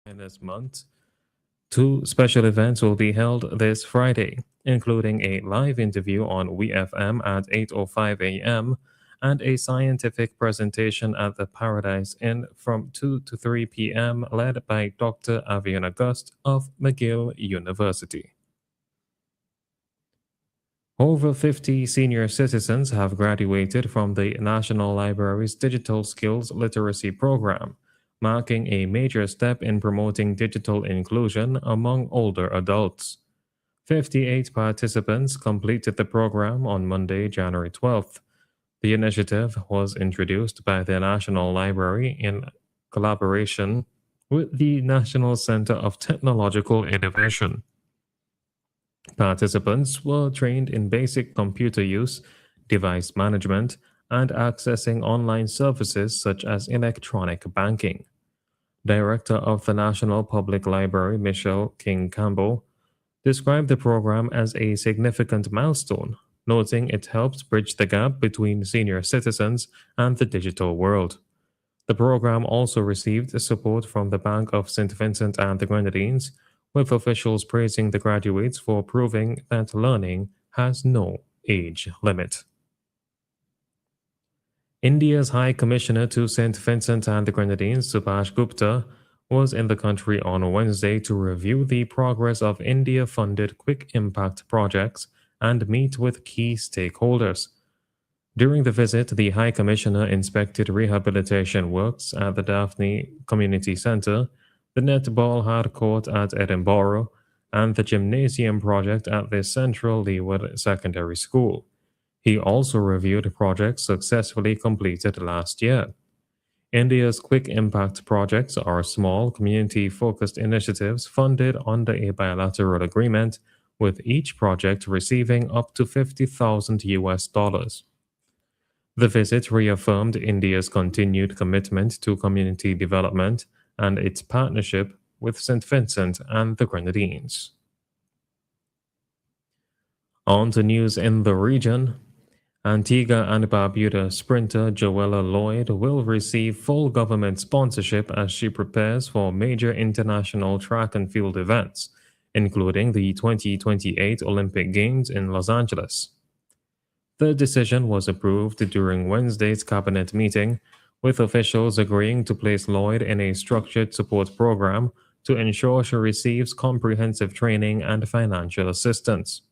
In this month, two special events will be held this Friday, including a live interview on WeFM at 8:05 a.m. and a scientific presentation at the Paradise Inn from 2 to 3 p.m. led by Dr. Avian August of McGill University. Over 50 senior citizens have graduated from the National Library's Digital Skills Literacy Program, marking a major step in promoting digital inclusion among older adults. 58 participants completed the program on Monday, January 12th. The initiative was introduced by the National Library in collaboration with the National Center of Technological Innovation. Participants were trained in basic computer use, device management, and accessing online services such as electronic banking. Director of the National Public Library, Michelle King Campbell, described the program as a significant milestone, noting it helps bridge the gap between senior citizens and the digital world. The program also received support from the Bank of St. Vincent and the Grenadines, with officials praising the graduates for proving that learning has no age limit. India's High Commissioner to St. Vincent and the Grenadines, Subhash Gupta, was in the country on Wednesday to review the progress of India funded quick impact projects and meet with key stakeholders. During the visit, the High Commissioner inspected rehabilitation works at the Daphne Community Centre, the netball hard court at Edinburgh, and the gymnasium project at the Central Leeward Secondary School. He also reviewed projects successfully completed last year. India's quick impact projects are small, community focused initiatives funded under a bilateral agreement, with each project receiving up to 50,000 US dollars. The visit reaffirmed India's continued commitment to community development and its partnership with St. Vincent and the Grenadines. On to news in the region. Antigua and Barbuda sprinter Joella Lloyd will receive full government sponsorship as she prepares for major international track and field events, including the 2028 Olympic Games in Los Angeles. The decision was approved during Wednesday's cabinet meeting, with officials agreeing to place Lloyd in a structured support program to ensure she receives comprehensive training and financial assistance.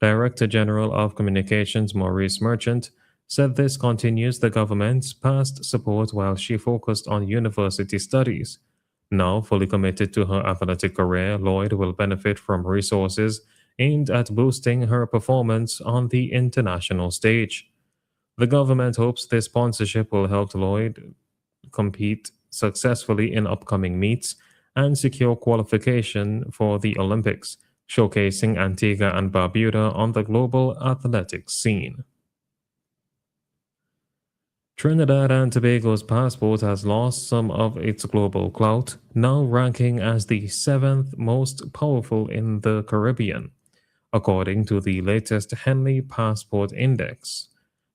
Director General of Communications Maurice Merchant said this continues the government's past support while she focused on university studies. Now fully committed to her athletic career, Lloyd will benefit from resources aimed at boosting her performance on the international stage. The government hopes this sponsorship will help Lloyd compete successfully in upcoming meets and secure qualification for the Olympics, showcasing Antigua and Barbuda on the global athletics scene. Trinidad and Tobago's passport has lost some of its global clout, now ranking as the seventh most powerful in the Caribbean, according to the latest Henley Passport Index.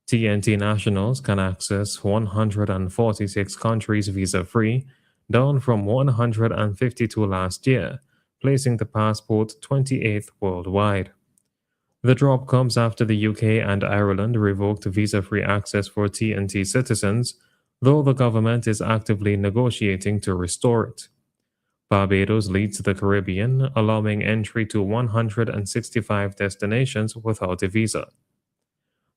TNT nationals can access 146 countries visa free, down from 152 last year, placing the passport 28th worldwide. The drop comes after the UK and Ireland revoked visa free access for TNT citizens, though the government is actively negotiating to restore it. Barbados leads the Caribbean, allowing entry to 165 destinations without a visa.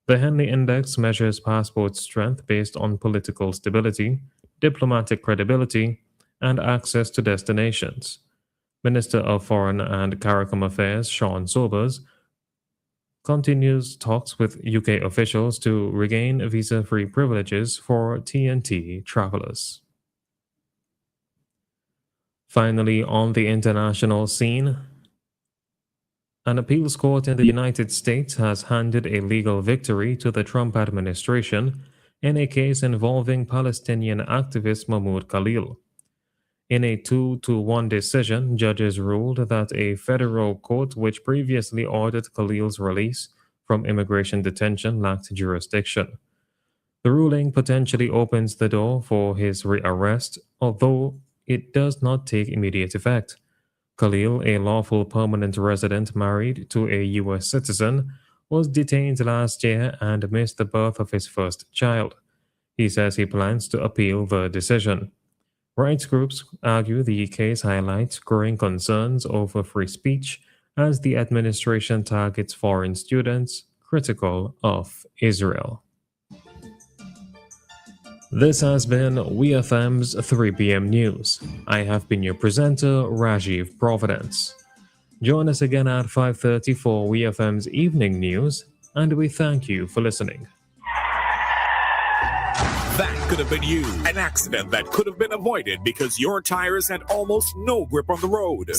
The Henley Index measures passport strength based on political stability, diplomatic credibility, and access to destinations. Minister of Foreign and CARICOM Affairs Sean Sobers continues talks with UK officials to regain visa-free privileges for TNT travelers. Finally, on the international scene, an appeals court in the United States has handed a legal victory to the Trump administration in a case involving Palestinian activist Mahmoud Khalil. In a 2-1 decision, judges ruled that a federal court which previously ordered Khalil's release from immigration detention lacked jurisdiction. The ruling potentially opens the door for his rearrest, although it does not take immediate effect. Khalil, a lawful permanent resident married to a U.S. citizen, was detained last year and missed the birth of his first child. He says he plans to appeal the decision. Rights groups argue the case highlights growing concerns over free speech as the administration targets foreign students critical of Israel. This has been WeFM's 3 p.m. news. I have been your presenter, Rajiv Providence. Join us again at 5:30 for WeFM's evening news, and we thank you for listening. That could have been you. An accident that could have been avoided because your tires had almost no grip on the road.